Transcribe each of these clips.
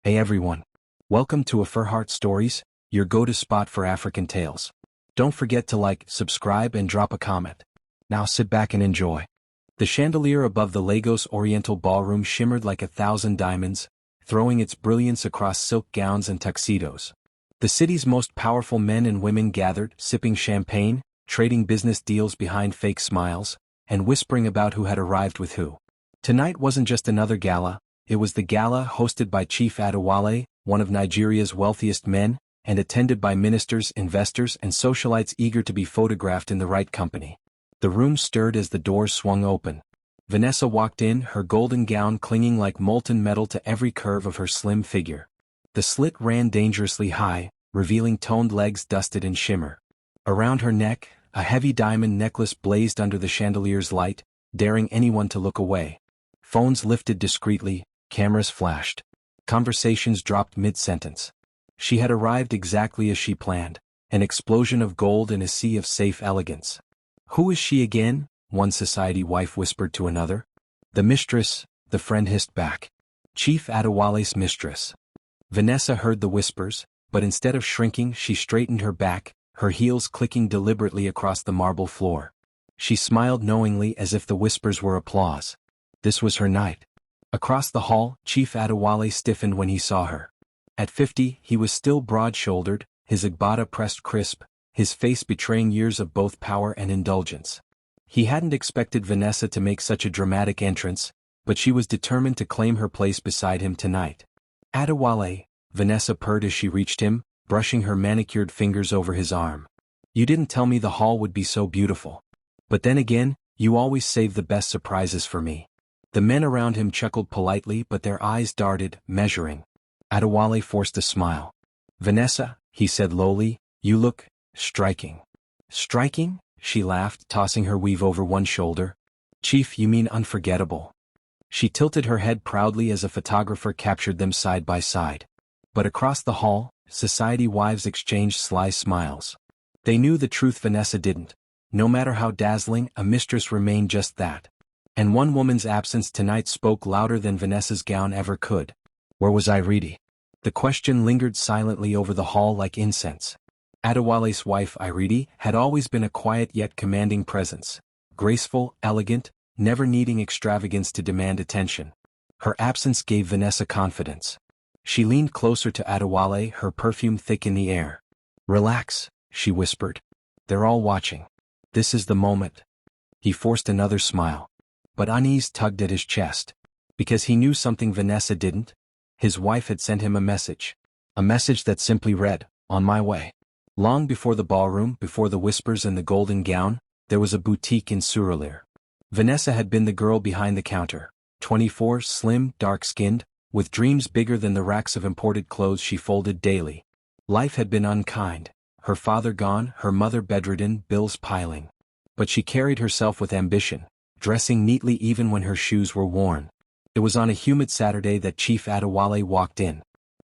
Hey everyone. Welcome to AfriHeart STORIES, your go-to spot for African tales. Don't forget to like, subscribe and drop a comment. Now sit back and enjoy. The chandelier above the Lagos Oriental Ballroom shimmered like 1,000 diamonds, throwing its brilliance across silk gowns and tuxedos. The city's most powerful men and women gathered, sipping champagne, trading business deals behind fake smiles, and whispering about who had arrived with who. Tonight wasn't just another gala. It was the gala hosted by Chief Adewale, one of Nigeria's wealthiest men, and attended by ministers, investors, and socialites eager to be photographed in the right company. The room stirred as the doors swung open. Vanessa walked in, her golden gown clinging like molten metal to every curve of her slim figure. The slit ran dangerously high, revealing toned legs dusted in shimmer. Around her neck, a heavy diamond necklace blazed under the chandelier's light, daring anyone to look away. Phones lifted discreetly. Cameras flashed. Conversations dropped mid-sentence. She had arrived exactly as she planned, an explosion of gold in a sea of safe elegance. "Who is she again?" one society wife whispered to another. "The mistress," the friend hissed back. "Chief Adewale's mistress." Vanessa heard the whispers, but instead of shrinking she straightened her back, her heels clicking deliberately across the marble floor. She smiled knowingly as if the whispers were applause. This was her night. Across the hall, Chief Adewale stiffened when he saw her. At 50, he was still broad-shouldered, his agbada pressed crisp, his face betraying years of both power and indulgence. He hadn't expected Vanessa to make such a dramatic entrance, but she was determined to claim her place beside him tonight. "Adewale," Vanessa purred as she reached him, brushing her manicured fingers over his arm. "You didn't tell me the hall would be so beautiful. But then again, you always save the best surprises for me." The men around him chuckled politely, but their eyes darted, measuring. Adewale forced a smile. "Vanessa," he said lowly, "you look striking." "Striking?" she laughed, tossing her weave over one shoulder. "Chief, you mean unforgettable." She tilted her head proudly as a photographer captured them side by side. But across the hall, society wives exchanged sly smiles. They knew the truth Vanessa didn't. No matter how dazzling, a mistress remained just that. And one woman's absence tonight spoke louder than Vanessa's gown ever could. Where was Iridi? The question lingered silently over the hall like incense. Adewale's wife Iridi had always been a quiet yet commanding presence, graceful, elegant, never needing extravagance to demand attention. Her absence gave Vanessa confidence. She leaned closer to Adewale, her perfume thick in the air. "Relax," she whispered. "They're all watching. This is the moment." He forced another smile. But unease tugged at his chest. Because he knew something Vanessa didn't. His wife had sent him a message. A message that simply read, "On my way." Long before the ballroom, before the whispers and the golden gown, there was a boutique in Surulere. Vanessa had been the girl behind the counter, 24, slim, dark-skinned, with dreams bigger than the racks of imported clothes she folded daily. Life had been unkind. Her father gone, her mother bedridden, bills piling. But she carried herself with ambition, dressing neatly even when her shoes were worn. It was on a humid Saturday that Chief Adewale walked in.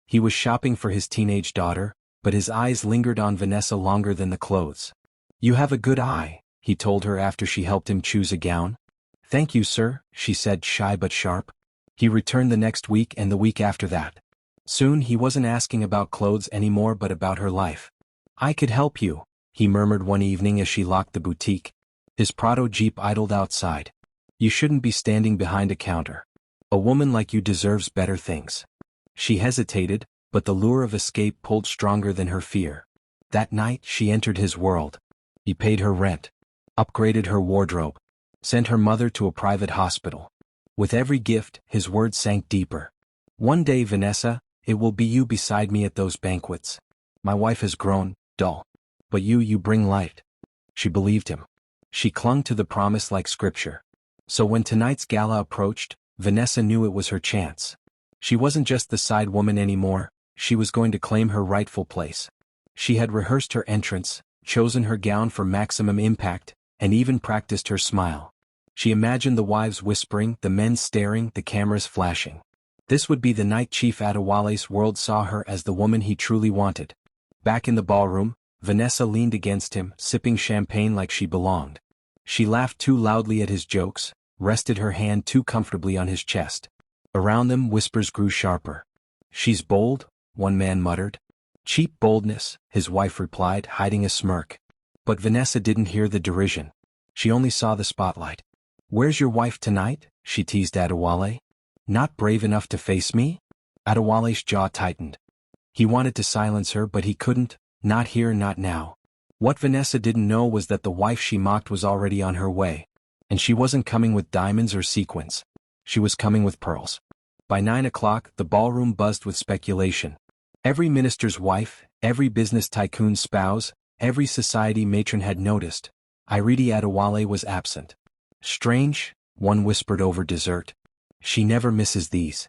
He was shopping for his teenage daughter, but his eyes lingered on Vanessa longer than the clothes. "You have a good eye," he told her after she helped him choose a gown. "Thank you, sir," she said, shy but sharp. He returned the next week and the week after that. Soon he wasn't asking about clothes anymore but about her life. "I could help you," he murmured one evening as she locked the boutique. His Prado Jeep idled outside. "You shouldn't be standing behind a counter. A woman like you deserves better things." She hesitated, but the lure of escape pulled stronger than her fear. That night she entered his world. He paid her rent, upgraded her wardrobe, sent her mother to a private hospital. With every gift, his words sank deeper. "One day, Vanessa, it will be you beside me at those banquets. My wife has grown dull. But you bring light." She believed him. She clung to the promise like scripture. So when tonight's gala approached, Vanessa knew it was her chance. She wasn't just the side woman anymore, she was going to claim her rightful place. She had rehearsed her entrance, chosen her gown for maximum impact, and even practiced her smile. She imagined the wives whispering, the men staring, the cameras flashing. This would be the night Chief Adewale's world saw her as the woman he truly wanted. Back in the ballroom, Vanessa leaned against him, sipping champagne like she belonged. She laughed too loudly at his jokes, rested her hand too comfortably on his chest. Around them whispers grew sharper. She's bold, one man muttered. Cheap boldness, his wife replied, hiding a smirk. But Vanessa didn't hear the derision. She only saw the spotlight. Where's your wife tonight? She teased Adewale. Not brave enough to face me? Adewale's jaw tightened. He wanted to silence her, but he couldn't, not here, not now. What Vanessa didn't know was that the wife she mocked was already on her way. And she wasn't coming with diamonds or sequins. She was coming with pearls. By 9 o'clock, the ballroom buzzed with speculation. Every minister's wife, every business tycoon's spouse, every society matron had noticed. Iridi Adewale was absent. Strange, one whispered over dessert. She never misses these.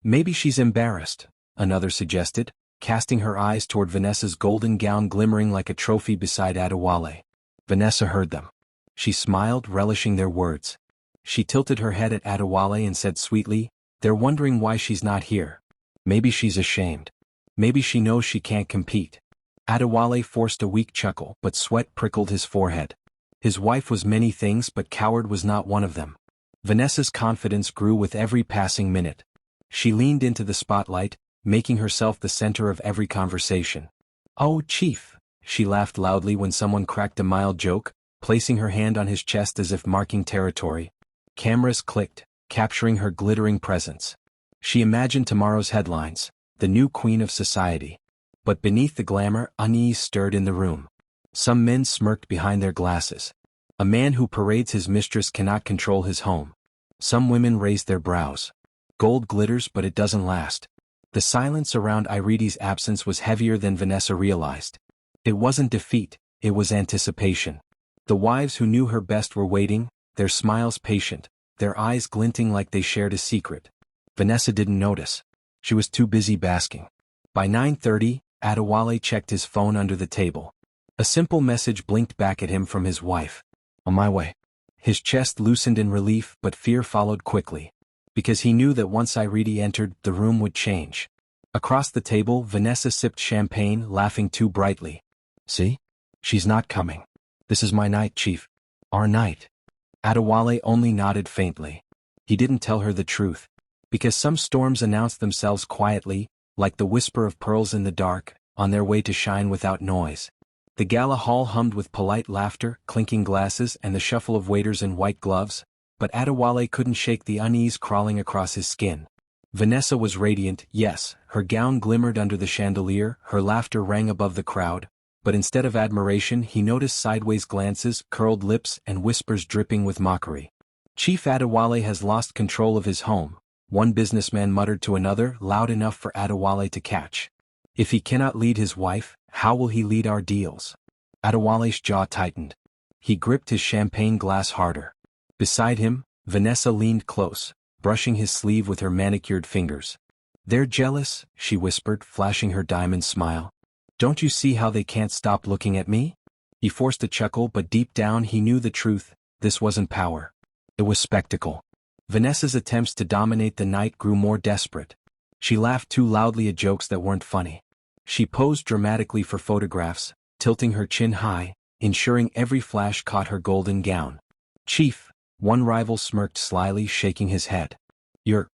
Maybe she's embarrassed, another suggested, casting her eyes toward Vanessa's golden gown glimmering like a trophy beside Adewale. Vanessa heard them. She smiled, relishing their words. She tilted her head at Adewale and said sweetly, "They're wondering why she's not here. Maybe she's ashamed. Maybe she knows she can't compete." Adewale forced a weak chuckle, but sweat prickled his forehead. His wife was many things, but coward was not one of them. Vanessa's confidence grew with every passing minute. She leaned into the spotlight, making herself the center of every conversation. "Oh, Chief," she laughed loudly when someone cracked a mild joke, placing her hand on his chest as if marking territory. Cameras clicked, capturing her glittering presence. She imagined tomorrow's headlines, the new queen of society. But beneath the glamour, unease stirred in the room. Some men smirked behind their glasses. A man who parades his mistress cannot control his home. Some women raised their brows. Gold glitters, but it doesn't last. The silence around Iridi's absence was heavier than Vanessa realized. It wasn't defeat, it was anticipation. The wives who knew her best were waiting, their smiles patient, their eyes glinting like they shared a secret. Vanessa didn't notice. She was too busy basking. By 9:30, Adewale checked his phone under the table. A simple message blinked back at him from his wife. "On my way." His chest loosened in relief, but fear followed quickly. Because he knew that once Iridi entered, the room would change. Across the table, Vanessa sipped champagne, laughing too brightly. "See? She's not coming. This is my night, Chief. Our night." Adewale only nodded faintly. He didn't tell her the truth. Because some storms announce themselves quietly, like the whisper of pearls in the dark, on their way to shine without noise. The gala hall hummed with polite laughter, clinking glasses, and the shuffle of waiters in white gloves, but Adewale couldn't shake the unease crawling across his skin. Vanessa was radiant, yes, her gown glimmered under the chandelier, her laughter rang above the crowd, but instead of admiration he noticed sideways glances, curled lips, and whispers dripping with mockery. "Chief Adewale has lost control of his home," one businessman muttered to another, loud enough for Adewale to catch. "If he cannot lead his wife, how will he lead our deals?" Adewale's jaw tightened. He gripped his champagne glass harder. Beside him, Vanessa leaned close, brushing his sleeve with her manicured fingers. "They're jealous," she whispered, flashing her diamond smile. "Don't you see how they can't stop looking at me?" He forced a chuckle, but deep down he knew the truth. This wasn't power. It was spectacle. Vanessa's attempts to dominate the night grew more desperate. She laughed too loudly at jokes that weren't funny. She posed dramatically for photographs, tilting her chin high, ensuring every flash caught her golden gown. "Chief," one rival smirked slyly, shaking his head. "Your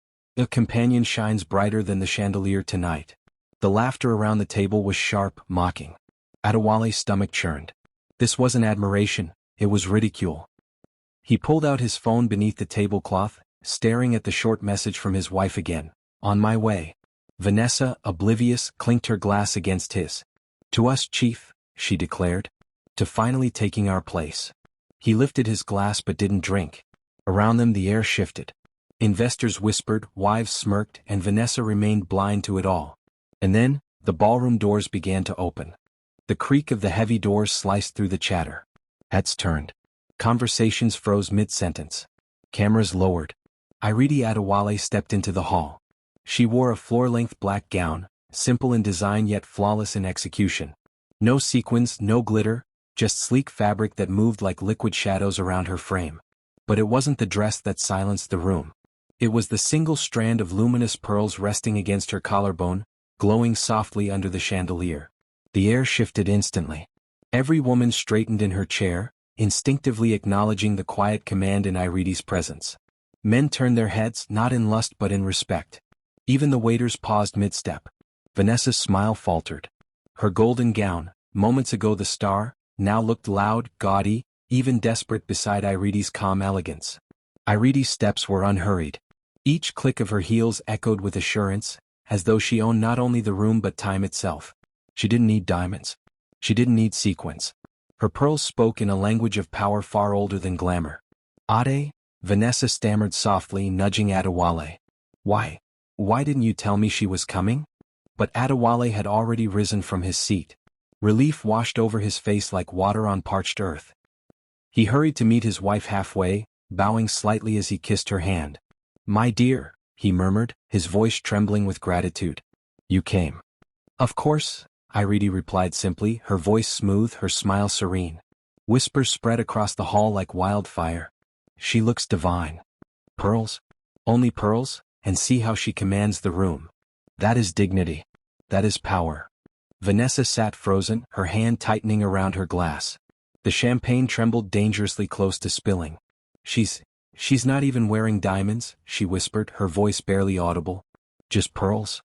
companion shines brighter than the chandelier tonight." The laughter around the table was sharp, mocking. Adewale's stomach churned. This wasn't admiration, it was ridicule. He pulled out his phone beneath the tablecloth, staring at the short message from his wife again. "On my way." Vanessa, oblivious, clinked her glass against his. "To us, Chief," she declared. "To finally taking our place." He lifted his glass but didn't drink. Around them the air shifted. Investors whispered, wives smirked, and Vanessa remained blind to it all. And then, the ballroom doors began to open. The creak of the heavy doors sliced through the chatter. Heads turned. Conversations froze mid-sentence. Cameras lowered. Iridi Adewale stepped into the hall. She wore a floor-length black gown, simple in design yet flawless in execution. No sequins, no glitter, just sleek fabric that moved like liquid shadows around her frame. But it wasn't the dress that silenced the room. It was the single strand of luminous pearls resting against her collarbone, glowing softly under the chandelier. The air shifted instantly. Every woman straightened in her chair, instinctively acknowledging the quiet command in Iridi's presence. Men turned their heads, not in lust but in respect. Even the waiters paused mid-step. Vanessa's smile faltered. Her golden gown, moments ago the star, now looked loud, gaudy, even desperate beside Iridi's calm elegance. Iridi's steps were unhurried. Each click of her heels echoed with assurance, as though she owned not only the room but time itself. She didn't need diamonds. She didn't need sequins. Her pearls spoke in a language of power far older than glamour. "Ade," Vanessa stammered softly, nudging Adewale. Why didn't you tell me she was coming?" But Adewale had already risen from his seat. Relief washed over his face like water on parched earth. He hurried to meet his wife halfway, bowing slightly as he kissed her hand. "My dear," he murmured, his voice trembling with gratitude. "You came." "Of course," Iridi replied simply, her voice smooth, her smile serene. Whispers spread across the hall like wildfire. "She looks divine. Pearls? Only pearls? And see how she commands the room. That is dignity. That is power." Vanessa sat frozen, her hand tightening around her glass. The champagne trembled dangerously close to spilling. She's not even wearing diamonds," she whispered, her voice barely audible. "Just pearls?"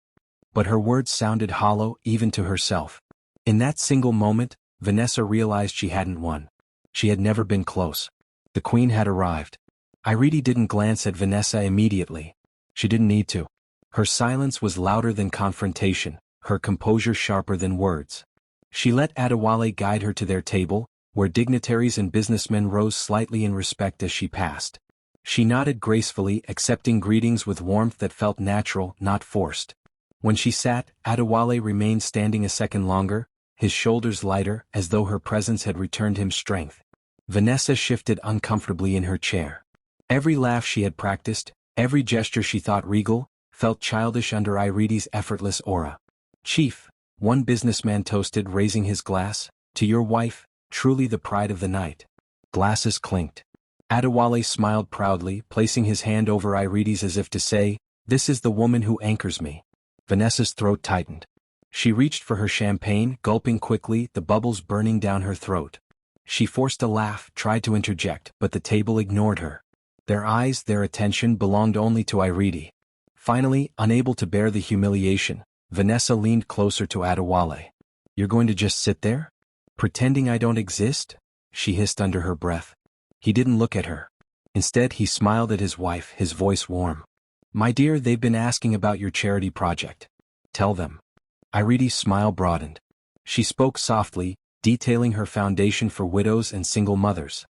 But her words sounded hollow, even to herself. In that single moment, Vanessa realized she hadn't won. She had never been close. The queen had arrived. Iridi didn't glance at Vanessa immediately. She didn't need to. Her silence was louder than confrontation, her composure sharper than words. She let Adewale guide her to their table, where dignitaries and businessmen rose slightly in respect as she passed. She nodded gracefully, accepting greetings with warmth that felt natural, not forced. When she sat, Adewale remained standing a second longer, his shoulders lighter, as though her presence had returned him strength. Vanessa shifted uncomfortably in her chair. Every laugh she had practiced, every gesture she thought regal, felt childish under Iridi's effortless aura. "Chief," one businessman toasted, raising his glass, "to your wife, truly the pride of the night." Glasses clinked. Adewale smiled proudly, placing his hand over Iridi's as if to say, "This is the woman who anchors me." Vanessa's throat tightened. She reached for her champagne, gulping quickly, the bubbles burning down her throat. She forced a laugh, tried to interject, but the table ignored her. Their eyes, their attention belonged only to Iridi. Finally, unable to bear the humiliation, Vanessa leaned closer to Adewale. "You're going to just sit there? Pretending I don't exist?" she hissed under her breath. He didn't look at her. Instead, he smiled at his wife, his voice warm. "My dear, they've been asking about your charity project. Tell them." Iridi's smile broadened. She spoke softly, detailing her foundation for widows and single mothers.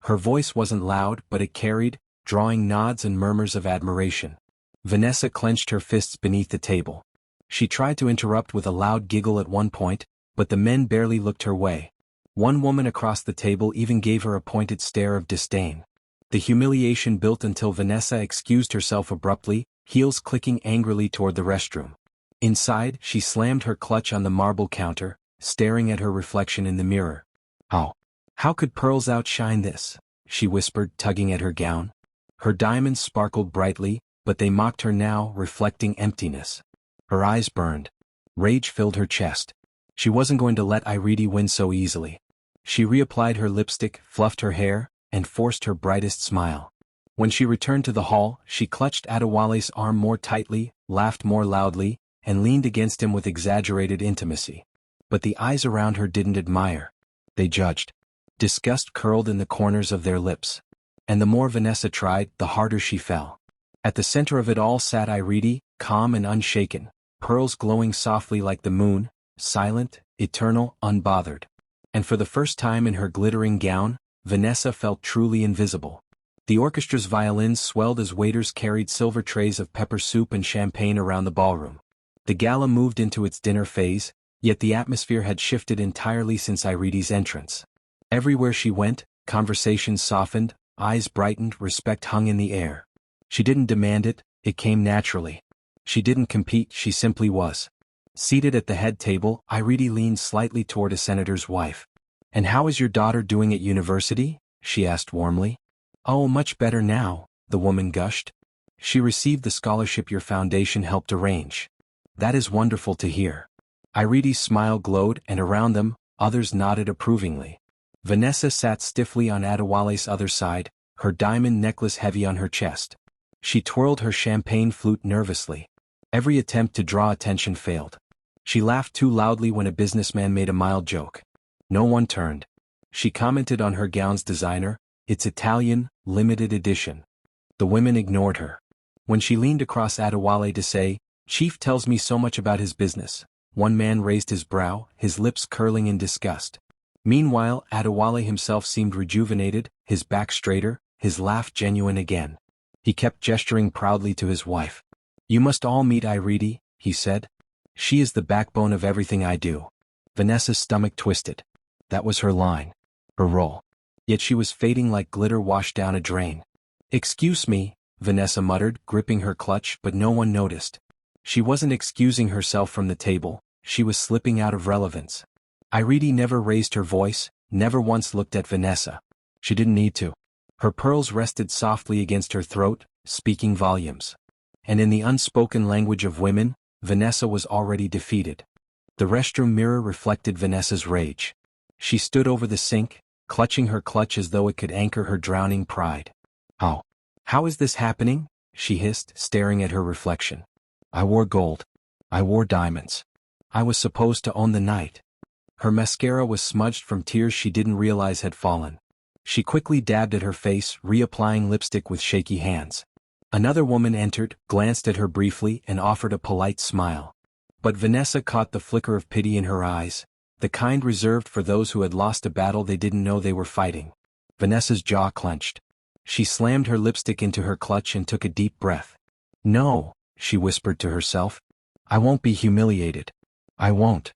Her voice wasn't loud, but it carried, drawing nods and murmurs of admiration. Vanessa clenched her fists beneath the table. She tried to interrupt with a loud giggle at one point, but the men barely looked her way. One woman across the table even gave her a pointed stare of disdain. The humiliation built until Vanessa excused herself abruptly, heels clicking angrily toward the restroom. Inside, she slammed her clutch on the marble counter, staring at her reflection in the mirror. How could pearls outshine this?" she whispered, tugging at her gown. Her diamonds sparkled brightly, but they mocked her now, reflecting emptiness. Her eyes burned. Rage filled her chest. She wasn't going to let Iridi win so easily. She reapplied her lipstick, fluffed her hair, and forced her brightest smile. When she returned to the hall, she clutched Adewale's arm more tightly, laughed more loudly, and leaned against him with exaggerated intimacy. But the eyes around her didn't admire. They judged. Disgust curled in the corners of their lips. And the more Vanessa tried, the harder she fell. At the center of it all sat Iridi, calm and unshaken, pearls glowing softly like the moon, silent, eternal, unbothered. And for the first time in her glittering gown, Vanessa felt truly invisible. The orchestra's violins swelled as waiters carried silver trays of pepper soup and champagne around the ballroom. The gala moved into its dinner phase, yet the atmosphere had shifted entirely since Iridi's entrance. Everywhere she went, conversations softened, eyes brightened, respect hung in the air. She didn't demand it, it came naturally. She didn't compete, she simply was. Seated at the head table, Iridi leaned slightly toward a senator's wife. "And how is your daughter doing at university?" she asked warmly. "Oh, much better now," the woman gushed. "She received the scholarship your foundation helped arrange." "That is wonderful to hear." Iridi's smile glowed, and around them, others nodded approvingly. Vanessa sat stiffly on Adewale's other side, her diamond necklace heavy on her chest. She twirled her champagne flute nervously. Every attempt to draw attention failed. She laughed too loudly when a businessman made a mild joke. No one turned. She commented on her gown's designer, "It's Italian, limited edition." The women ignored her. When she leaned across Adewale to say, "Chief tells me so much about his business," one man raised his brow, his lips curling in disgust. Meanwhile, Adewale himself seemed rejuvenated, his back straighter, his laugh genuine again. He kept gesturing proudly to his wife. "You must all meet Iridi," he said. "She is the backbone of everything I do." Vanessa's stomach twisted. That was her line. Her role. Yet she was fading like glitter washed down a drain. "Excuse me," Vanessa muttered, gripping her clutch, but no one noticed. She wasn't excusing herself from the table, she was slipping out of relevance. Iridi never raised her voice, never once looked at Vanessa. She didn't need to. Her pearls rested softly against her throat, speaking volumes. And in the unspoken language of women, Vanessa was already defeated. The restroom mirror reflected Vanessa's rage. She stood over the sink, clutching her clutch as though it could anchor her drowning pride. How is this happening?" she hissed, staring at her reflection. "I wore gold. I wore diamonds. I was supposed to own the night." Her mascara was smudged from tears she didn't realize had fallen. She quickly dabbed at her face, reapplying lipstick with shaky hands. Another woman entered, glanced at her briefly, and offered a polite smile. But Vanessa caught the flicker of pity in her eyes, the kind reserved for those who had lost a battle they didn't know they were fighting. Vanessa's jaw clenched. She slammed her lipstick into her clutch and took a deep breath. "No," she whispered to herself. "I won't be humiliated. I won't."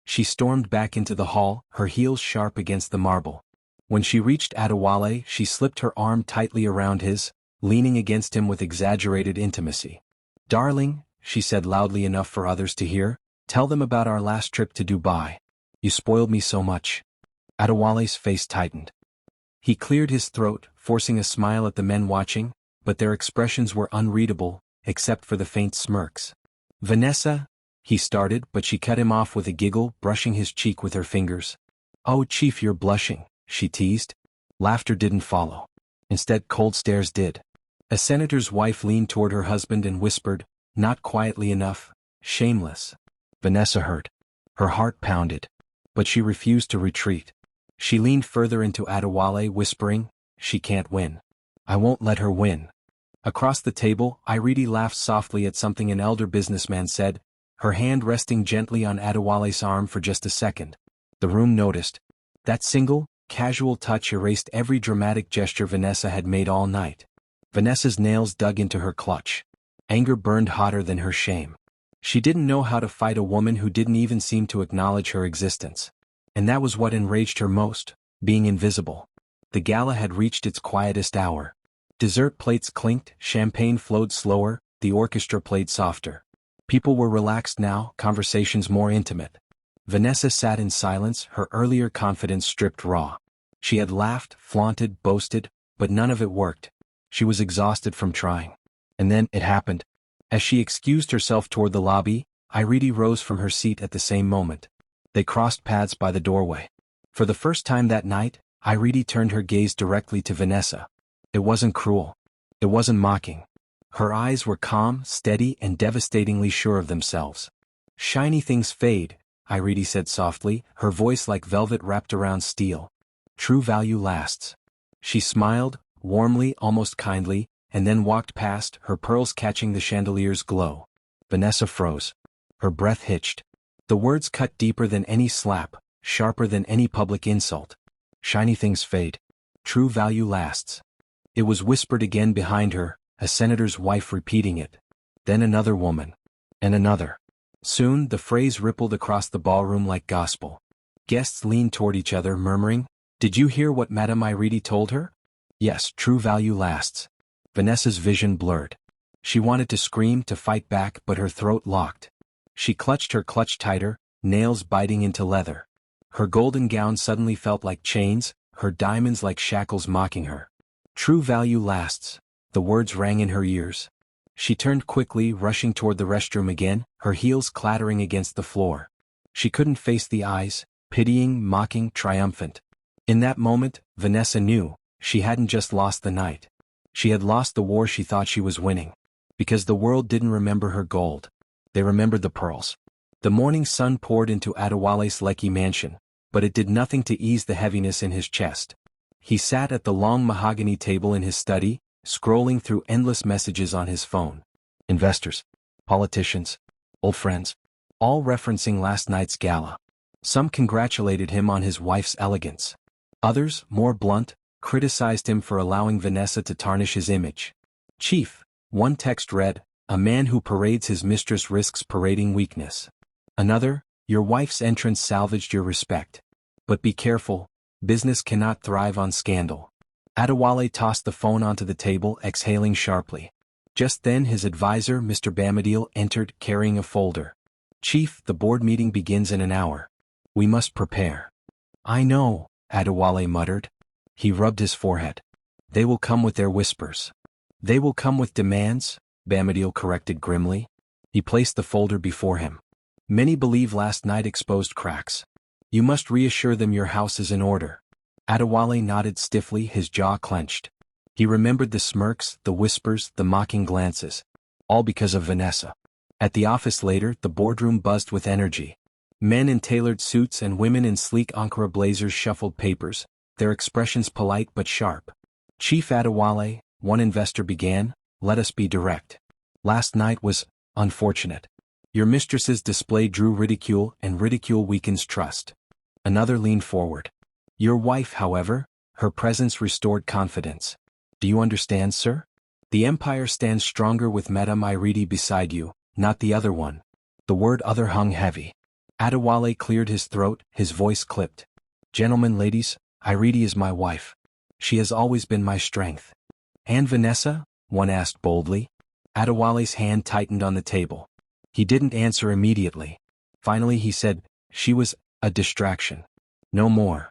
She stormed back into the hall, her heels sharp against the marble. When she reached Adewale, she slipped her arm tightly around his, leaning against him with exaggerated intimacy. "Darling," she said loudly enough for others to hear, "tell them about our last trip to Dubai. You spoiled me so much." Adewale's face tightened. He cleared his throat, forcing a smile at the men watching, but their expressions were unreadable, except for the faint smirks. "Vanessa," he started, but she cut him off with a giggle, brushing his cheek with her fingers. "Oh, Chief, you're blushing," she teased. Laughter didn't follow. Instead, cold stares did. A senator's wife leaned toward her husband and whispered, not quietly enough, "Shameless." Vanessa heard. Her heart pounded. But she refused to retreat. She leaned further into Adewale, whispering, "She can't win. I won't let her win." Across the table, Iridi laughed softly at something an elder businessman said, her hand resting gently on Adewale's arm for just a second. The room noticed. That single, casual touch erased every dramatic gesture Vanessa had made all night. Vanessa's nails dug into her clutch. Anger burned hotter than her shame. She didn't know how to fight a woman who didn't even seem to acknowledge her existence. And that was what enraged her most, being invisible. The gala had reached its quietest hour. Dessert plates clinked, champagne flowed slower, the orchestra played softer. People were relaxed now, conversations more intimate. Vanessa sat in silence, her earlier confidence stripped raw. She had laughed, flaunted, boasted, but none of it worked. She was exhausted from trying. And then, it happened. As she excused herself toward the lobby, Iridi rose from her seat at the same moment. They crossed paths by the doorway. For the first time that night, Iridi turned her gaze directly to Vanessa. It wasn't cruel. It wasn't mocking. Her eyes were calm, steady, and devastatingly sure of themselves. "Shiny things fade," Iridi said softly, her voice like velvet wrapped around steel. "True value lasts." She smiled, warmly, almost kindly, and then walked past, her pearls catching the chandelier's glow. Vanessa froze. Her breath hitched. The words cut deeper than any slap, sharper than any public insult. "Shiny things fade. True value lasts." It was whispered again behind her, a senator's wife repeating it. Then another woman. And another. Soon, the phrase rippled across the ballroom like gospel. Guests leaned toward each other, murmuring, "Did you hear what Madame Iridi told her?" "Yes, true value lasts." Vanessa's vision blurred. She wanted to scream, to fight back, but her throat locked. She clutched her clutch tighter, nails biting into leather. Her golden gown suddenly felt like chains, her diamonds like shackles mocking her. "True value lasts," the words rang in her ears. She turned quickly, rushing toward the restroom again, her heels clattering against the floor. She couldn't face the eyes, pitying, mocking, triumphant. In that moment, Vanessa knew, she hadn't just lost the night. She had lost the war she thought she was winning. Because the world didn't remember her gold. They remembered the pearls. The morning sun poured into Adewale's Lekki mansion, but it did nothing to ease the heaviness in his chest. He sat at the long mahogany table in his study, scrolling through endless messages on his phone. Investors, politicians, old friends, all referencing last night's gala. Some congratulated him on his wife's elegance. Others, more blunt, criticized him for allowing Vanessa to tarnish his image. Chief, one text read, "A man who parades his mistress risks parading weakness." Another, "Your wife's entrance salvaged your respect. But be careful, business cannot thrive on scandal." Adewale tossed the phone onto the table, exhaling sharply. Just then his advisor, Mr. Bamadil, entered, carrying a folder. "Chief, the board meeting begins in an hour. We must prepare." "I know," Adewale muttered. He rubbed his forehead. "They will come with their whispers." "They will come with demands," Bamadil corrected grimly. He placed the folder before him. "Many believe last night exposed cracks. You must reassure them your house is in order." Adewale nodded stiffly, his jaw clenched. He remembered the smirks, the whispers, the mocking glances. All because of Vanessa. At the office later, the boardroom buzzed with energy. Men in tailored suits and women in sleek Ankara blazers shuffled papers, their expressions polite but sharp. "Chief Adewale," one investor began, "let us be direct. Last night was unfortunate. Your mistress's display drew ridicule, and ridicule weakens trust." Another leaned forward. "Your wife, however, her presence restored confidence. Do you understand, sir? The empire stands stronger with Madame Iridi beside you, not the other one." The word other hung heavy. Adewale cleared his throat, his voice clipped. "Gentlemen, ladies, Iridi is my wife. She has always been my strength." "And Vanessa?" one asked boldly. Adewale's hand tightened on the table. He didn't answer immediately. Finally he said, "She was a distraction. No more."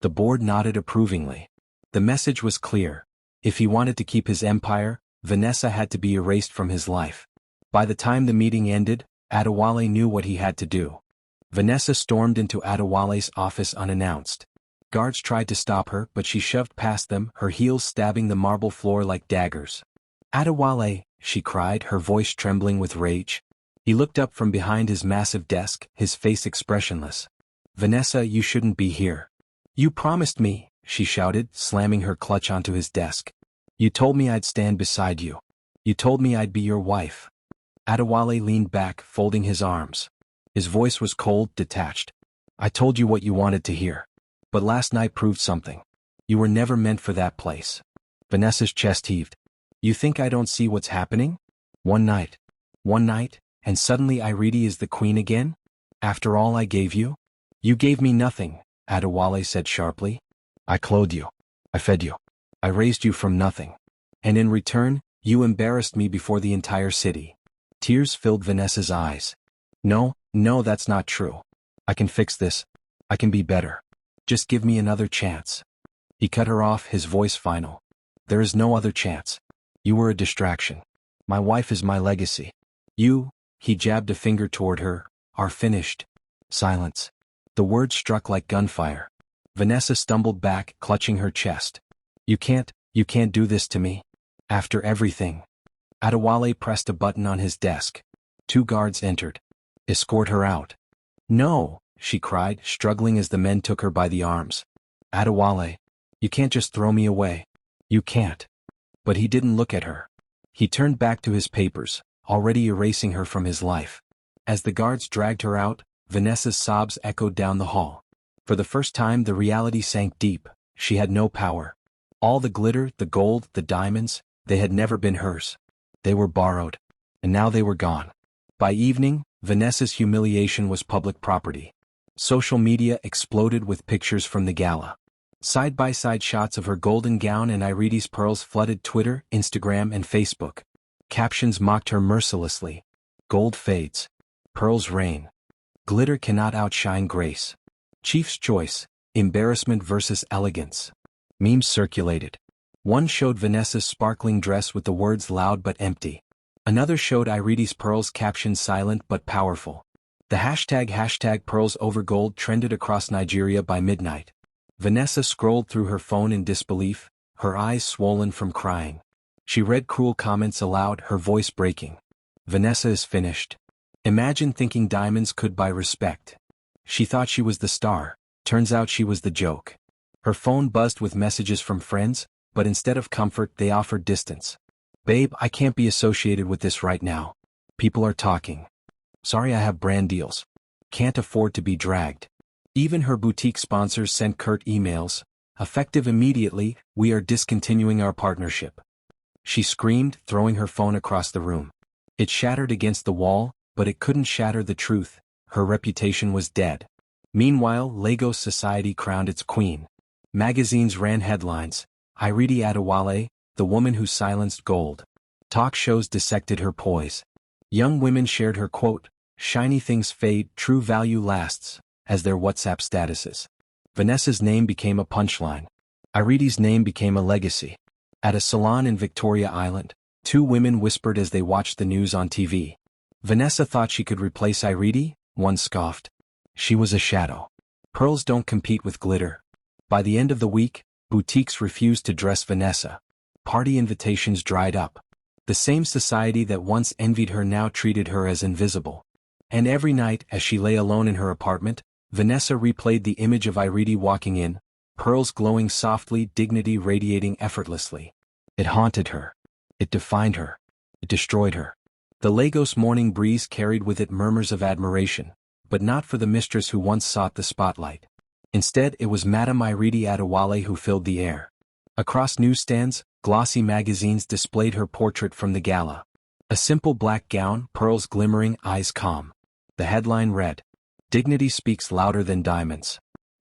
The board nodded approvingly. The message was clear. If he wanted to keep his empire, Vanessa had to be erased from his life. By the time the meeting ended, Adewale knew what he had to do. Vanessa stormed into Adewale's office unannounced. Guards tried to stop her, but she shoved past them, her heels stabbing the marble floor like daggers. "Adewale," she cried, her voice trembling with rage. He looked up from behind his massive desk, his face expressionless. "Vanessa, you shouldn't be here." "You promised me," she shouted, slamming her clutch onto his desk. "You told me I'd stand beside you. You told me I'd be your wife." Adewale leaned back, folding his arms. His voice was cold, detached. "I told you what you wanted to hear. But last night proved something. You were never meant for that place." Vanessa's chest heaved. "You think I don't see what's happening? One night, and suddenly Iridi is the queen again? After all I gave you?" "You gave me nothing," Adewale said sharply. "I clothed you. I fed you. I raised you from nothing. And in return, you embarrassed me before the entire city." Tears filled Vanessa's eyes. No, that's not true. I can fix this. I can be better. Just give me another chance." He cut her off, his voice final. "There is no other chance. You were a distraction. My wife is my legacy. You," he jabbed a finger toward her, "are finished." Silence. The words struck like gunfire. Vanessa stumbled back, clutching her chest. You can't do this to me. After everything." Adewale pressed a button on his desk. 2 guards entered. "Escort her out." "No," she cried, struggling as the men took her by the arms. "Adewale, you can't just throw me away. You can't." But he didn't look at her. He turned back to his papers, already erasing her from his life. As the guards dragged her out, Vanessa's sobs echoed down the hall. For the first time the reality sank deep. She had no power. All the glitter, the gold, the diamonds, they had never been hers. They were borrowed. And now they were gone. By evening, Vanessa's humiliation was public property. Social media exploded with pictures from the gala. Side-by-side shots of her golden gown and Iridi's pearls flooded Twitter, Instagram, and Facebook. Captions mocked her mercilessly. "Gold fades. Pearls reign. Glitter cannot outshine grace. Chief's choice, embarrassment versus elegance." Memes circulated. One showed Vanessa's sparkling dress with the words loud but empty. Another showed Iridi's pearls captioned silent but powerful. The hashtag pearls over gold trended across Nigeria by midnight. Vanessa scrolled through her phone in disbelief, her eyes swollen from crying. She read cruel comments aloud, her voice breaking. "Vanessa is finished. Imagine thinking diamonds could buy respect. She thought she was the star, turns out she was the joke. Her phone buzzed with messages from friends, but instead of comfort they offered distance. Babe, I can't be associated with this right now. People are talking. Sorry, I have brand deals. Can't afford to be dragged. Even her boutique sponsors sent curt emails. Effective immediately, we are discontinuing our partnership. She screamed, throwing her phone across the room. It shattered against the wall, but it couldn't shatter the truth. Her reputation was dead. Meanwhile, Lagos society crowned its queen. Magazines ran headlines. Iridi Adewale, the woman who silenced gold. Talk shows dissected her poise. Young women shared her quote, "Shiny things fade, true value lasts," as their WhatsApp statuses. Vanessa's name became a punchline. Iridi's name became a legacy. At a salon in Victoria Island, two women whispered as they watched the news on TV. Vanessa thought she could replace Iridi, one scoffed. She was a shadow. Pearls don't compete with glitter. By the end of the week, boutiques refused to dress Vanessa. Party invitations dried up. The same society that once envied her now treated her as invisible. And every night, as she lay alone in her apartment, Vanessa replayed the image of Iridi walking in, pearls glowing softly, dignity radiating effortlessly. It haunted her. It defined her. It destroyed her. The Lagos morning breeze carried with it murmurs of admiration, but not for the mistress who once sought the spotlight. Instead, it was Madame Iridi Adewale who filled the air. Across newsstands, glossy magazines displayed her portrait from the gala. A simple black gown, pearls glimmering, eyes calm. The headline read, "Dignity speaks louder than diamonds."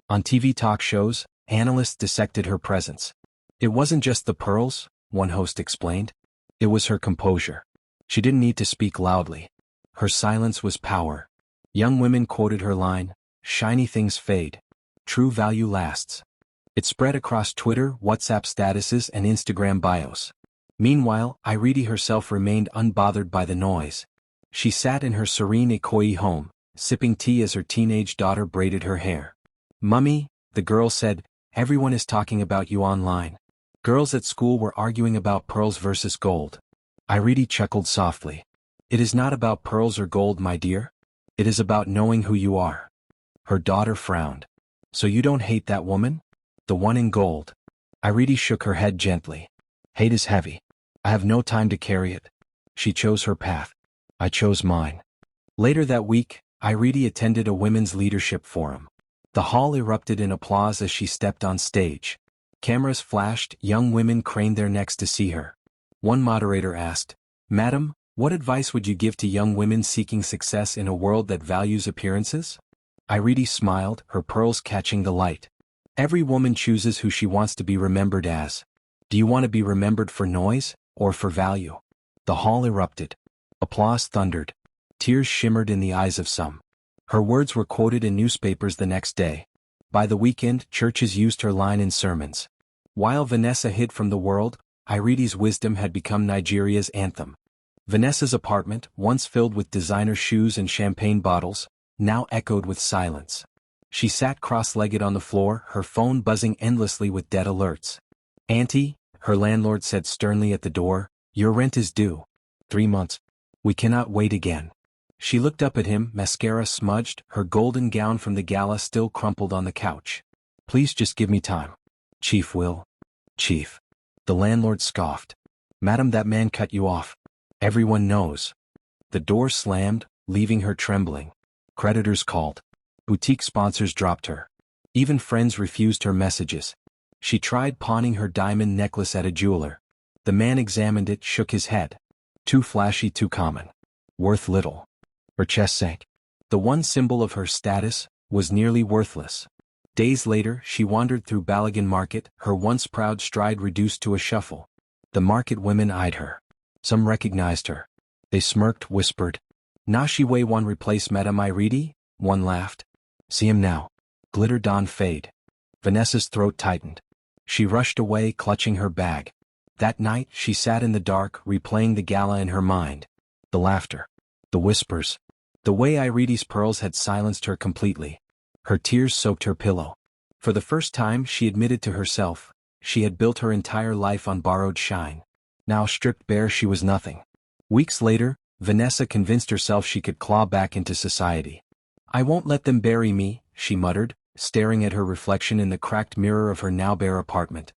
On TV talk shows, analysts dissected her presence. It wasn't just the pearls, one host explained. It was her composure. She didn't need to speak loudly. Her silence was power. Young women quoted her line, "Shiny things fade. True value lasts." It spread across Twitter, WhatsApp statuses, and Instagram bios. Meanwhile, Iridi herself remained unbothered by the noise. She sat in her serene Ikoyi home, sipping tea as her teenage daughter braided her hair. "Mummy," the girl said, "everyone is talking about you online." Girls at school were arguing about pearls versus gold. Iridi chuckled softly. "It is not about pearls or gold, my dear. It is about knowing who you are." Her daughter frowned. "So you don't hate that woman? The one in gold?" Iridi shook her head gently. "Hate is heavy. I have no time to carry it. She chose her path. I chose mine." Later that week, Iridi attended a women's leadership forum. The hall erupted in applause as she stepped on stage. Cameras flashed, young women craned their necks to see her. One moderator asked, "Madam, what advice would you give to young women seeking success in a world that values appearances?" Iridi smiled, her pearls catching the light. "Every woman chooses who she wants to be remembered as. Do you want to be remembered for noise, or for value?" The hall erupted. Applause thundered. Tears shimmered in the eyes of some. Her words were quoted in newspapers the next day. By the weekend, churches used her line in sermons. While Vanessa hid from the world, Iridi's wisdom had become Nigeria's anthem. Vanessa's apartment, once filled with designer shoes and champagne bottles, now echoed with silence. She sat cross-legged on the floor, her phone buzzing endlessly with debt alerts. "Auntie," her landlord said sternly at the door, "your rent is due. 3 months. We cannot wait again." She looked up at him, mascara smudged, her golden gown from the gala still crumpled on the couch. "Please just give me time." "Chief will." "Chief." The landlord scoffed. "Madam, that man cut you off. Everyone knows." The door slammed, leaving her trembling. Creditors called. Boutique sponsors dropped her. Even friends refused her messages. She tried pawning her diamond necklace at a jeweler. The man examined it, shook his head. Too flashy, too common. Worth little. Her chest sank. The one symbol of her status was nearly worthless. Days later, she wandered through Balagan Market, her once proud stride reduced to a shuffle. The market women eyed her. Some recognized her. They smirked, whispered, "Nashiwe one replace Madame Iridi?" One laughed. "See him now. Glitter Don fade." Vanessa's throat tightened. She rushed away, clutching her bag. That night, she sat in the dark, replaying the gala in her mind. The laughter. The whispers. The way Iridi's pearls had silenced her completely. Her tears soaked her pillow. For the first time, she admitted to herself, she had built her entire life on borrowed shine. Now stripped bare, she was nothing. Weeks later, Vanessa convinced herself she could claw back into society. I won't let them bury me, she muttered, staring at her reflection in the cracked mirror of her now bare apartment.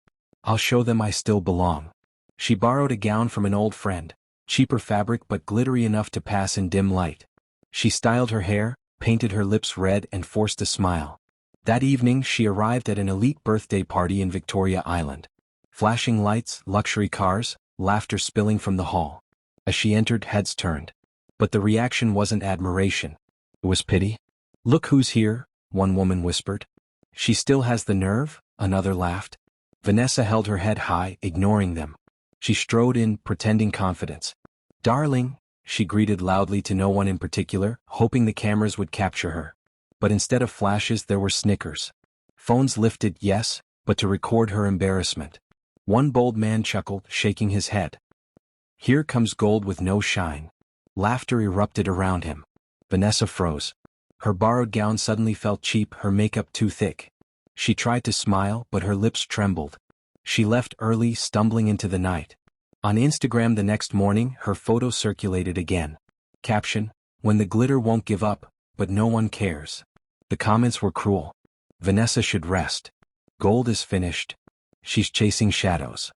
I'll show them I still belong. She borrowed a gown from an old friend, cheaper fabric but glittery enough to pass in dim light. She styled her hair, painted her lips red and forced a smile. That evening she arrived at an elite birthday party in Victoria Island. Flashing lights, luxury cars, laughter spilling from the hall. As she entered, heads turned. But the reaction wasn't admiration. It was pity. Look who's here, one woman whispered. She still has the nerve, another laughed. Vanessa held her head high, ignoring them. She strode in, pretending confidence. Darling, she greeted loudly to no one in particular, hoping the cameras would capture her. But instead of flashes there were snickers. Phones lifted, yes, but to record her embarrassment. One bold man chuckled, shaking his head. Here comes gold with no shine. Laughter erupted around him. Vanessa froze. Her borrowed gown suddenly felt cheap, her makeup too thick. She tried to smile, but her lips trembled. She left early, stumbling into the night. On Instagram the next morning, her photo circulated again. Caption, when the glitter won't give up, but no one cares. The comments were cruel. Vanessa should rest. Gold is finished. She's chasing shadows.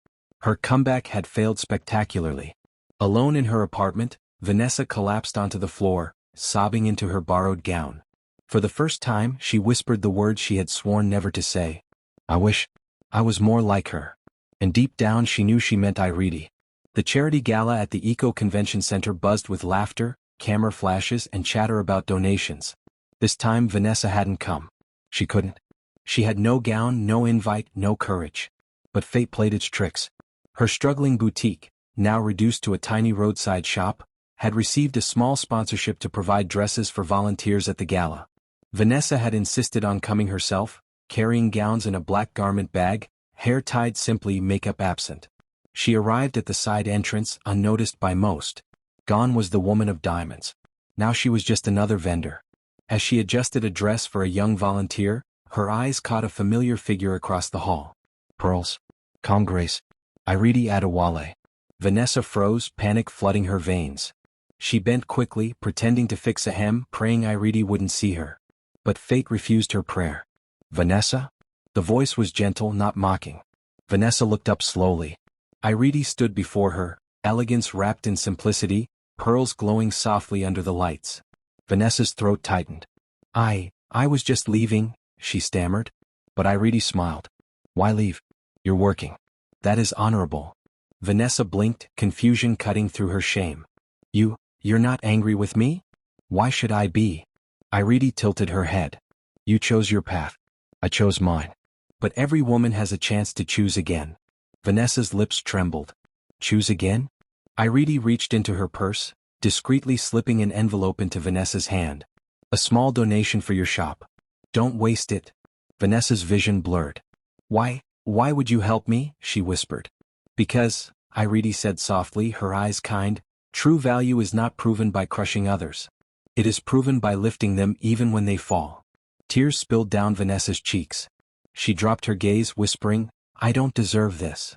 Her comeback had failed spectacularly. Alone in her apartment, Vanessa collapsed onto the floor, sobbing into her borrowed gown. For the first time, she whispered the words she had sworn never to say. I wish I was more like her. And deep down she knew she meant AfriHeart. The charity gala at the Eco Convention Center buzzed with laughter, camera flashes and chatter about donations. This time Vanessa hadn't come. She couldn't. She had no gown, no invite, no courage. But fate played its tricks. Her struggling boutique, now reduced to a tiny roadside shop, had received a small sponsorship to provide dresses for volunteers at the gala. Vanessa had insisted on coming herself, carrying gowns in a black garment bag, hair tied simply, makeup absent. She arrived at the side entrance, unnoticed by most. Gone was the woman of diamonds. Now she was just another vendor. As she adjusted a dress for a young volunteer, her eyes caught a familiar figure across the hall. Pearls. Calm grace. AfriHeart Adewale. Vanessa froze, panic flooding her veins. She bent quickly, pretending to fix a hem, praying AfriHeart wouldn't see her. But fate refused her prayer. Vanessa? The voice was gentle, not mocking. Vanessa looked up slowly. AfriHeart stood before her, elegance wrapped in simplicity, pearls glowing softly under the lights. Vanessa's throat tightened. I was just leaving, she stammered. But AfriHeart smiled. Why leave? You're working. That is honorable. Vanessa blinked, confusion cutting through her shame. You're not angry with me? Why should I be? AfriHeart tilted her head. You chose your path. I chose mine. But every woman has a chance to choose again. Vanessa's lips trembled. Choose again? AfriHeart reached into her purse, discreetly slipping an envelope into Vanessa's hand. A small donation for your shop. Don't waste it. Vanessa's vision blurred. Why would you help me? She whispered. Because, AfriHeart said softly, her eyes kind, true value is not proven by crushing others. It is proven by lifting them even when they fall. Tears spilled down Vanessa's cheeks. She dropped her gaze, whispering, I don't deserve this.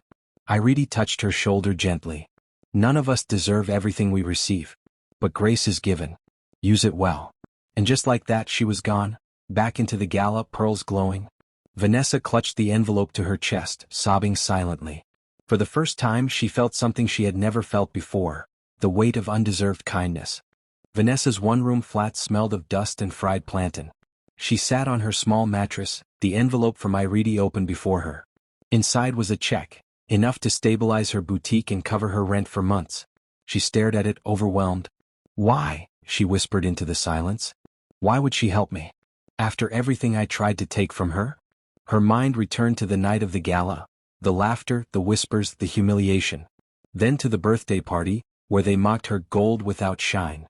AfriHeart touched her shoulder gently. None of us deserve everything we receive. But grace is given. Use it well. And just like that she was gone, back into the gala, pearls glowing. Vanessa clutched the envelope to her chest, sobbing silently. For the first time she felt something she had never felt before, the weight of undeserved kindness. Vanessa's one-room flat smelled of dust and fried plantain. She sat on her small mattress, the envelope from AfriHeart open before her. Inside was a check, enough to stabilize her boutique and cover her rent for months. She stared at it, overwhelmed. Why? She whispered into the silence. Why would she help me? After everything I tried to take from her? Her mind returned to the night of the gala, the laughter, the whispers, the humiliation. Then to the birthday party, where they mocked her gold without shine.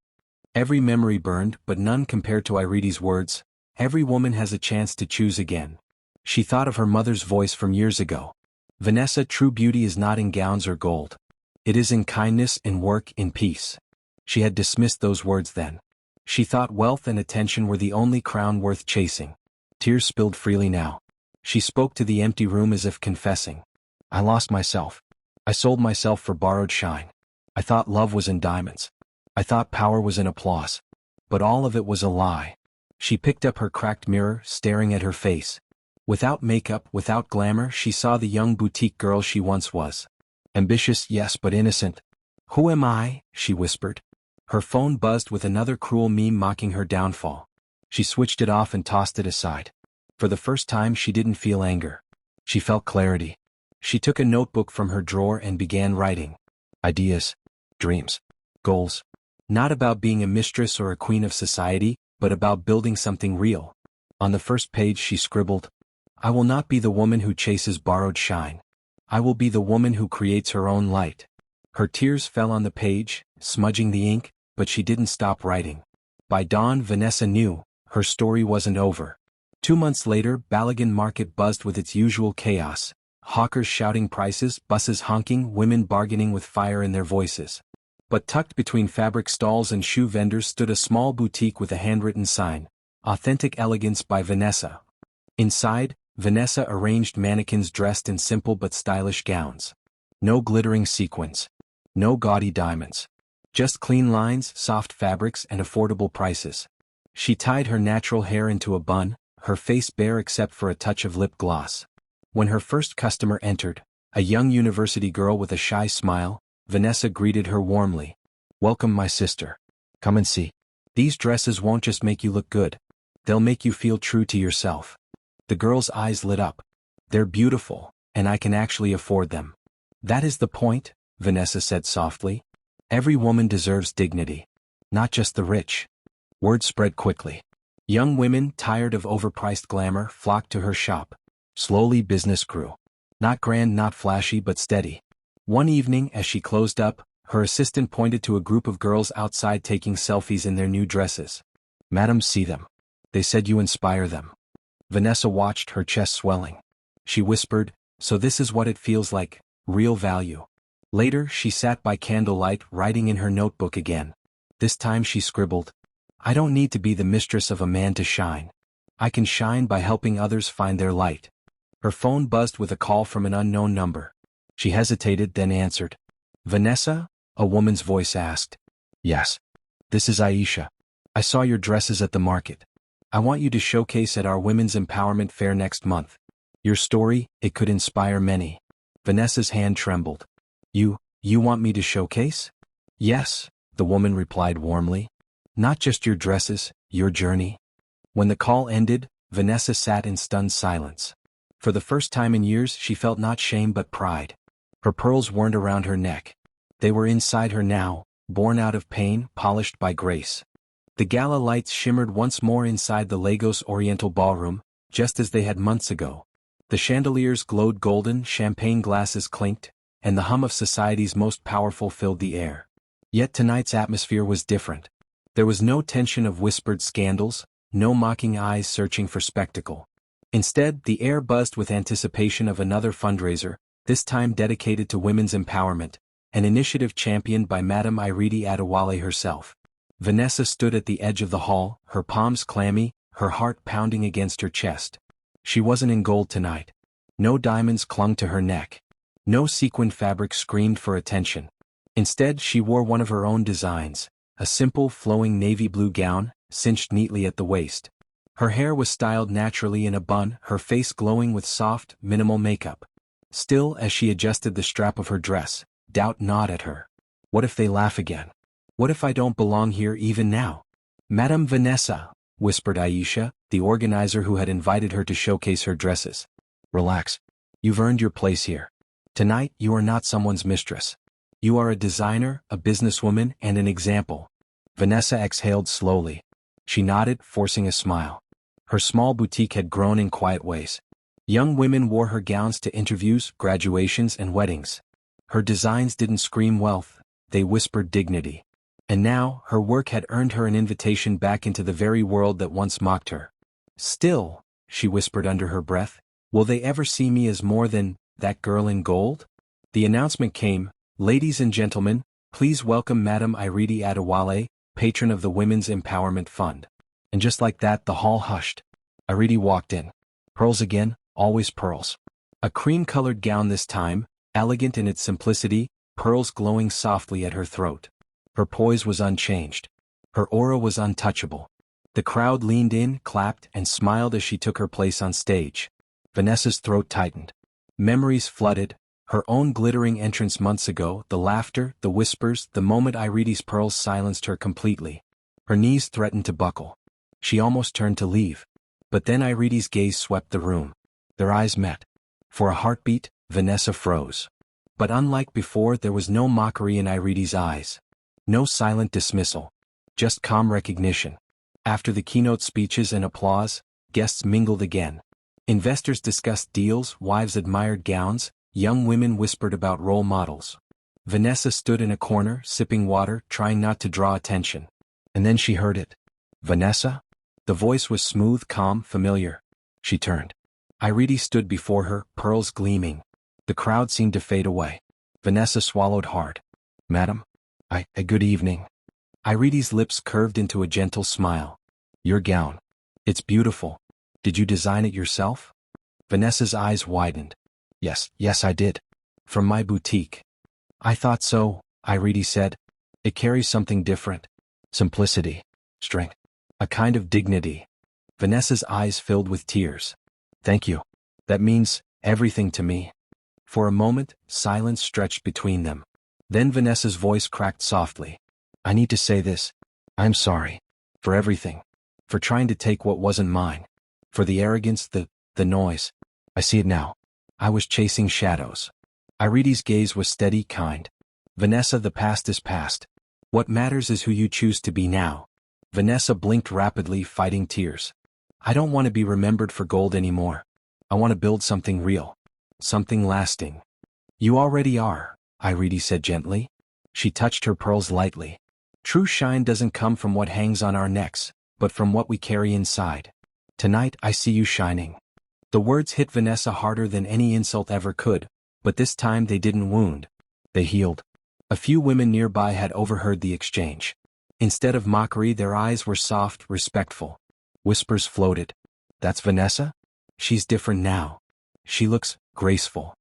Every memory burned, but none compared to AfriHeart's words. Every woman has a chance to choose again. She thought of her mother's voice from years ago. Vanessa, true beauty is not in gowns or gold. It is in kindness, in work, in peace. She had dismissed those words then. She thought wealth and attention were the only crown worth chasing. Tears spilled freely now. She spoke to the empty room as if confessing. I lost myself. I sold myself for borrowed shine. I thought love was in diamonds. I thought power was in applause. But all of it was a lie. She picked up her cracked mirror, staring at her face. Without makeup, without glamour, she saw the young boutique girl she once was. Ambitious, yes, but innocent. "Who am I?" she whispered. Her phone buzzed with another cruel meme mocking her downfall. She switched it off and tossed it aside. For the first time she didn't feel anger. She felt clarity. She took a notebook from her drawer and began writing. Ideas. Dreams. Goals. Not about being a mistress or a queen of society, but about building something real. On the first page she scribbled, "I will not be the woman who chases borrowed shine. I will be the woman who creates her own light." Her tears fell on the page, smudging the ink, but she didn't stop writing. By dawn, Vanessa knew her story wasn't over. 2 months later, Balagan Market buzzed with its usual chaos. Hawkers shouting prices, buses honking, women bargaining with fire in their voices. But tucked between fabric stalls and shoe vendors stood a small boutique with a handwritten sign, "Authentic Elegance by Vanessa." Inside, Vanessa arranged mannequins dressed in simple but stylish gowns. No glittering sequins. No gaudy diamonds. Just clean lines, soft fabrics, and affordable prices. She tied her natural hair into a bun, her face bare except for a touch of lip gloss. When her first customer entered, a young university girl with a shy smile, Vanessa greeted her warmly. "Welcome, my sister. Come and see. These dresses won't just make you look good. They'll make you feel true to yourself." The girl's eyes lit up. "They're beautiful, and I can actually afford them." "That is the point," Vanessa said softly. "Every woman deserves dignity. Not just the rich." Word spread quickly. Young women, tired of overpriced glamour, flocked to her shop. Slowly business grew. Not grand, not flashy, but steady. One evening, as she closed up, her assistant pointed to a group of girls outside taking selfies in their new dresses. "Madam, see them. They said you inspire them." Vanessa watched, her chest swelling. She whispered, "So this is what it feels like, real value." Later, she sat by candlelight, writing in her notebook again. This time she scribbled, "I don't need to be the mistress of a man to shine. I can shine by helping others find their light." Her phone buzzed with a call from an unknown number. She hesitated, then answered. "Vanessa?" a woman's voice asked. "Yes. This is Aisha. I saw your dresses at the market. I want you to showcase at our Women's Empowerment Fair next month. Your story, it could inspire many." Vanessa's hand trembled. You want me to showcase?" "Yes," the woman replied warmly. "Not just your dresses, your journey." When the call ended, Vanessa sat in stunned silence. For the first time in years she felt not shame but pride. Her pearls weren't around her neck. They were inside her now, born out of pain, polished by grace. The gala lights shimmered once more inside the Lagos Oriental Ballroom, just as they had months ago. The chandeliers glowed golden, champagne glasses clinked, and the hum of society's most powerful filled the air. Yet tonight's atmosphere was different. There was no tension of whispered scandals, no mocking eyes searching for spectacle. Instead, the air buzzed with anticipation of another fundraiser, this time dedicated to women's empowerment, an initiative championed by Madame Iridi Adewale herself. Vanessa stood at the edge of the hall, her palms clammy, her heart pounding against her chest. She wasn't in gold tonight. No diamonds clung to her neck. No sequined fabric screamed for attention. Instead, she wore one of her own designs, a simple, flowing navy blue gown, cinched neatly at the waist. Her hair was styled naturally in a bun, her face glowing with soft, minimal makeup. Still, as she adjusted the strap of her dress, doubt gnawed at her. What if they laugh again? What if I don't belong here even now? "Madame Vanessa," whispered Aisha, the organizer who had invited her to showcase her dresses. "Relax. You've earned your place here. Tonight, you are not someone's mistress. You are a designer, a businesswoman, and an example." Vanessa exhaled slowly. She nodded, forcing a smile. Her small boutique had grown in quiet ways. Young women wore her gowns to interviews, graduations, and weddings. Her designs didn't scream wealth, they whispered dignity. And now, her work had earned her an invitation back into the very world that once mocked her. "Still," she whispered under her breath, "will they ever see me as more than that girl in gold?" The announcement came, "Ladies and gentlemen, please welcome Madame Iridi Adewale, patron of the Women's Empowerment Fund." And just like that, the hall hushed. Iridi walked in. Pearls again, always pearls. A cream-colored gown this time, elegant in its simplicity, pearls glowing softly at her throat. Her poise was unchanged. Her aura was untouchable. The crowd leaned in, clapped, and smiled as she took her place on stage. Vanessa's throat tightened. Memories flooded, her own glittering entrance months ago, the laughter, the whispers, the moment Iridi's pearls silenced her completely. Her knees threatened to buckle. She almost turned to leave. But then Iridi's gaze swept the room. Their eyes met. For a heartbeat, Vanessa froze. But unlike before, there was no mockery in Iridi's eyes. No silent dismissal. Just calm recognition. After the keynote speeches and applause, guests mingled again. Investors discussed deals, wives admired gowns, young women whispered about role models. Vanessa stood in a corner, sipping water, trying not to draw attention. And then she heard it. "Vanessa?" The voice was smooth, calm, familiar. She turned. Iridi stood before her, pearls gleaming. The crowd seemed to fade away. Vanessa swallowed hard. "Madam? Good evening." Iridi's lips curved into a gentle smile. "Your gown. It's beautiful. Did you design it yourself?" Vanessa's eyes widened. Yes, I did. From my boutique." "I thought so," Iridi said. "It carries something different. Simplicity. Strength. A kind of dignity." Vanessa's eyes filled with tears. "Thank you. That means everything to me." For a moment, silence stretched between them. Then Vanessa's voice cracked softly. "I need to say this. I'm sorry. For everything. For trying to take what wasn't mine. For the arrogance, the noise. I see it now. I was chasing shadows." Iridi's gaze was steady, kind. "Vanessa, the past is past. What matters is who you choose to be now." Vanessa blinked rapidly, fighting tears. "I don't want to be remembered for gold anymore. I want to build something real. Something lasting." "You already are," Iridi said gently. She touched her pearls lightly. "True shine doesn't come from what hangs on our necks, but from what we carry inside. Tonight I see you shining." The words hit Vanessa harder than any insult ever could, but this time they didn't wound. They healed. A few women nearby had overheard the exchange. Instead of mockery, their eyes were soft, respectful. Whispers floated. "That's Vanessa? She's different now. She looks graceful.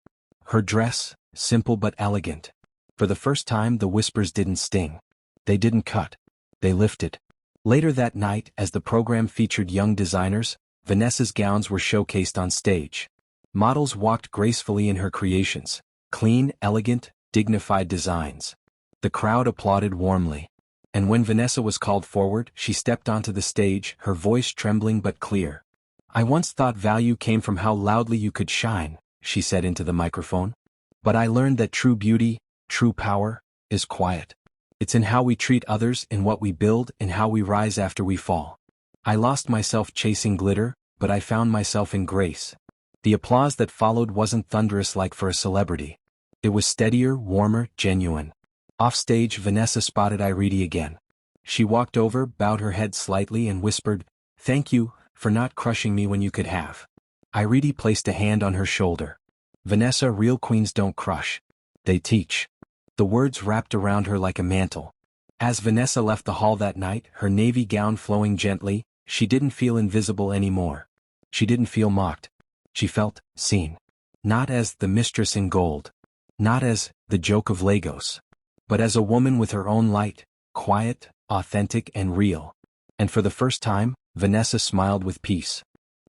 Her dress, simple but elegant." For the first time, the whispers didn't sting. They didn't cut. They lifted. Later that night, as the program featured young designers, Vanessa's gowns were showcased on stage. Models walked gracefully in her creations. Clean, elegant, dignified designs. The crowd applauded warmly. And when Vanessa was called forward, she stepped onto the stage, her voice trembling but clear. "I once thought value came from how loudly you could shine," she said into the microphone. "But I learned that true beauty, true power, is quiet. It's in how we treat others, in what we build, in how we rise after we fall. I lost myself chasing glitter, but I found myself in grace." The applause that followed wasn't thunderous like for a celebrity. It was steadier, warmer, genuine. Offstage, Vanessa spotted Iridi again. She walked over, bowed her head slightly and whispered, "Thank you, for not crushing me when you could have." Iridi placed a hand on her shoulder. "Vanessa, real queens don't crush. They teach." The words wrapped around her like a mantle. As Vanessa left the hall that night, her navy gown flowing gently, she didn't feel invisible anymore. She didn't feel mocked. She felt seen. Not as the mistress in gold. Not as the joke of Lagos. But as a woman with her own light, quiet, authentic and real. And for the first time, Vanessa smiled with peace.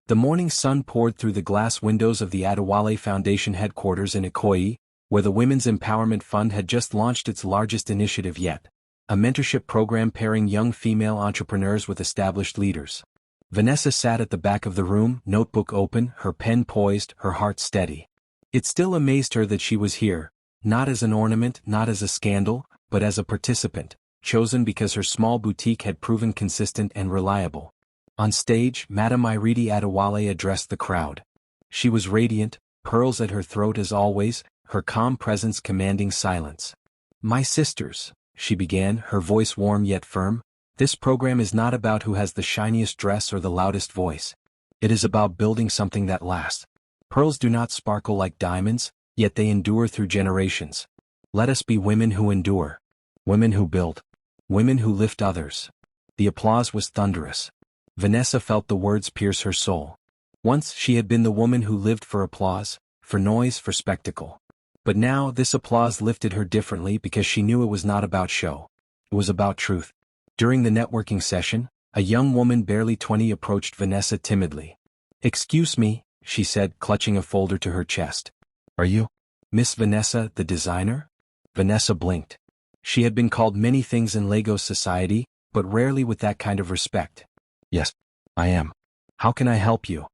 The morning sun poured through the glass windows of the Adewale Foundation headquarters in Ikoyi, where the Women's Empowerment Fund had just launched its largest initiative yet. A mentorship program pairing young female entrepreneurs with established leaders. Vanessa sat at the back of the room, notebook open, her pen poised, her heart steady. It still amazed her that she was here, not as an ornament, not as a scandal, but as a participant, chosen because her small boutique had proven consistent and reliable. On stage, Madame Iridi Adewale addressed the crowd. She was radiant, pearls at her throat as always, her calm presence commanding silence. "My sisters," she began, her voice warm yet firm, "this program is not about who has the shiniest dress or the loudest voice. It is about building something that lasts. Pearls do not sparkle like diamonds, yet they endure through generations. Let us be women who endure. Women who build. Women who lift others." The applause was thunderous. Vanessa felt the words pierce her soul. Once she had been the woman who lived for applause, for noise, for spectacle. But now this applause lifted her differently because she knew it was not about show. It was about truth. During the networking session, a young woman barely 20 approached Vanessa timidly. "Excuse me," she said, clutching a folder to her chest. "Are you Miss Vanessa, the designer?" Vanessa blinked. She had been called many things in Lagos society, but rarely with that kind of respect. "Yes, I am. How can I help you?"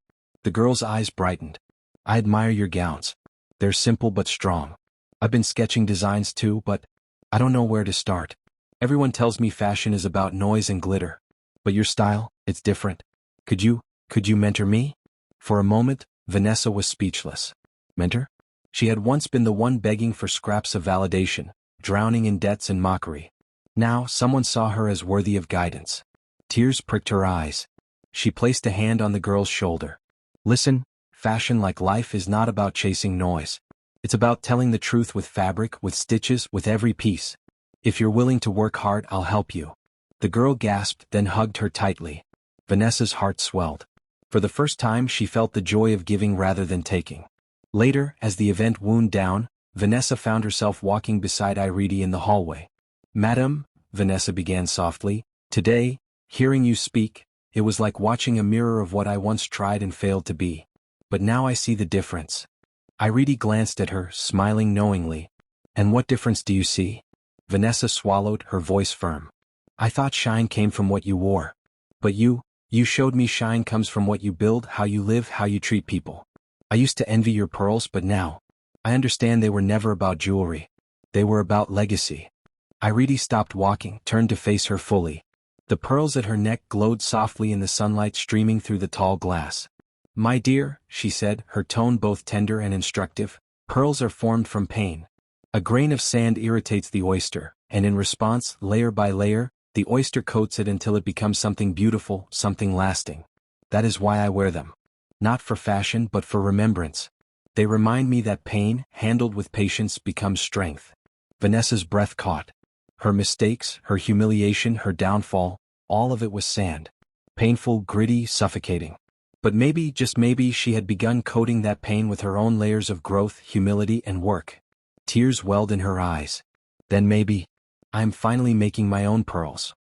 The girl's eyes brightened. "I admire your gowns. They're simple but strong. I've been sketching designs too, but I don't know where to start. Everyone tells me fashion is about noise and glitter. But your style, it's different. Could you mentor me?" For a moment, Vanessa was speechless. Mentor? She had once been the one begging for scraps of validation, drowning in debts and mockery. Now, someone saw her as worthy of guidance. Tears pricked her eyes. She placed a hand on the girl's shoulder. "Listen, fashion like life is not about chasing noise. It's about telling the truth with fabric, with stitches, with every piece. If you're willing to work hard, I'll help you." The girl gasped, then hugged her tightly. Vanessa's heart swelled. For the first time, she felt the joy of giving rather than taking. Later, as the event wound down, Vanessa found herself walking beside Irene in the hallway. "Madam," Vanessa began softly, "today, hearing you speak, it was like watching a mirror of what I once tried and failed to be. But now I see the difference." Irene glanced at her, smiling knowingly. "And what difference do you see?" Vanessa swallowed, her voice firm. "I thought shine came from what you wore. But you showed me shine comes from what you build, how you live, how you treat people. I used to envy your pearls, but now I understand they were never about jewelry. They were about legacy." Irene stopped walking, turned to face her fully. The pearls at her neck glowed softly in the sunlight streaming through the tall glass. "My dear," she said, her tone both tender and instructive, "pearls are formed from pain. A grain of sand irritates the oyster, and in response, layer by layer, the oyster coats it until it becomes something beautiful, something lasting. That is why I wear them. Not for fashion but for remembrance. They remind me that pain, handled with patience, becomes strength." Vanessa's breath caught. Her mistakes, her humiliation, her downfall, all of it was sand. Painful, gritty, suffocating. But maybe, just maybe, she had begun coating that pain with her own layers of growth, humility, and work. Tears welled in her eyes. "Then maybe I'm finally making my own pearls."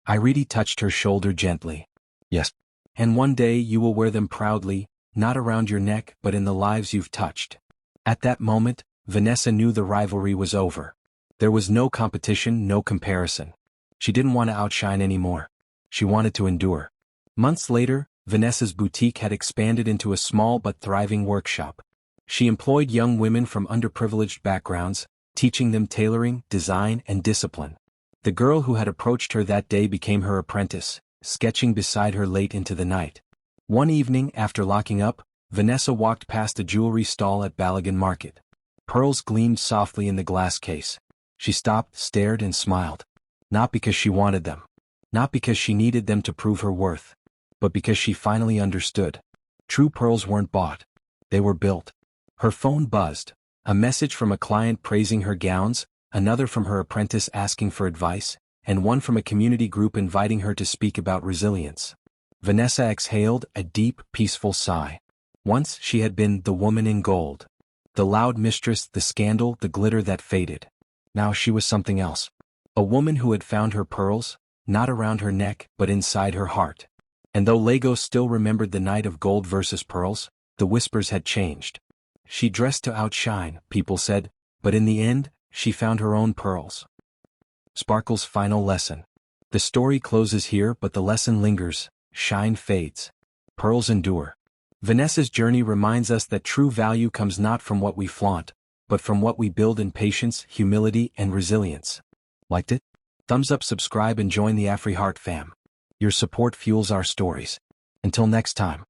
Irene touched her shoulder gently. "Yes. And one day you will wear them proudly, not around your neck but in the lives you've touched." At that moment, Vanessa knew the rivalry was over. There was no competition, no comparison. She didn't want to outshine anymore. She wanted to endure. Months later, Vanessa's boutique had expanded into a small but thriving workshop. She employed young women from underprivileged backgrounds, teaching them tailoring, design, and discipline. The girl who had approached her that day became her apprentice, sketching beside her late into the night. One evening, after locking up, Vanessa walked past a jewelry stall at Balagan Market. Pearls gleamed softly in the glass case. She stopped, stared, and smiled. Not because she wanted them. Not because she needed them to prove her worth. But because she finally understood. True pearls weren't bought. They were built. Her phone buzzed. A message from a client praising her gowns, another from her apprentice asking for advice, and one from a community group inviting her to speak about resilience. Vanessa exhaled a deep, peaceful sigh. Once she had been the woman in gold. The loud mistress, the scandal, the glitter that faded. Now she was something else. A woman who had found her pearls, not around her neck but inside her heart. And though Lagos still remembered the night of gold versus pearls, the whispers had changed. She dressed to outshine, people said, but in the end, she found her own pearls. Sparkle's final lesson. The story closes here but the lesson lingers. Shine fades. Pearls endure. Vanessa's journey reminds us that true value comes not from what we flaunt, but from what we build in patience, humility, and resilience. Liked it? Thumbs up, subscribe, and join the AfriHeart fam. Your support fuels our stories. Until next time.